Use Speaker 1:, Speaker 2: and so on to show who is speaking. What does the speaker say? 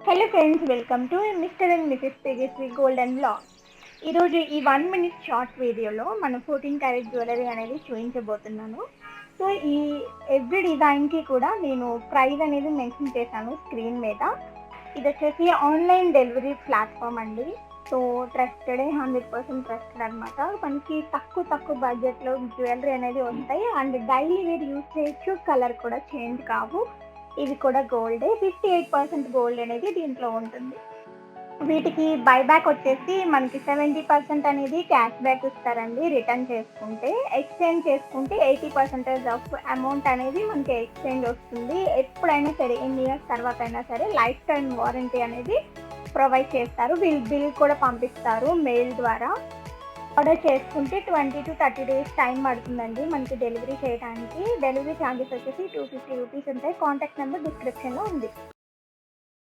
Speaker 1: Hello friends, welcome to Mr and Mrs Tejaswi gold and blog. ఈరోజు ఈ 1 minute short వీడియోలో మనం 14 క్యారెట్ జ్యువెలరీ అనేది చూపించబోతున్నాను. సో ఈ ఎవ్రీ డిజైన్కి కూడా నేను ప్రైస్ అనేది మెన్షన్ చేశాను స్క్రీన్ మీద. ఇది వచ్చేసి ఆన్లైన్ డెలివరీ ప్లాట్ఫామ్ అండి. సో ట్రస్టెడ్, 100% ట్రస్టెడ్ అనమాట. మనకి తక్కువ బడ్జెట్లో జ్యువెలరీ అనేది వస్తాయి అండ్ డైలీ వేర్ యూజ్ చేయొచ్చు. కలర్ కూడా చేంజ్ కావు. ఇది కూడా గోల్డే. 58% గోల్డ్ అనేది దీంట్లో ఉంటుంది. వీటికి బైబ్యాక్ వచ్చేసి మనకి 70% అనేది క్యాష్ బ్యాక్ ఇస్తారండి రిటర్న్ చేసుకుంటే. ఎక్స్చేంజ్ చేసుకుంటే 80% ఆఫ్ అమౌంట్ అనేది మనకి ఎక్స్చేంజ్ వస్తుంది. ఎప్పుడైనా సరే, ఎన్ని ఇయర్స్ తర్వాత అయినా సరే లైఫ్ టైం వారంటీ అనేది ప్రొవైడ్ చేస్తారు. వీళ్ళు బిల్ కూడా పంపిస్తారు మెయిల్ ద్వారా. ఆర్డర్ చేసుకుంటే 20 to 30 days టైం పడుతుందండి మనకి డెలివరీ చేయడానికి. డెలివరీ ఛార్జెస్ వచ్చేసి 250 రూపీస్ ఉంటాయి. కాంటాక్ట్ నెంబర్ డిస్క్రిప్షన్లో ఉంది.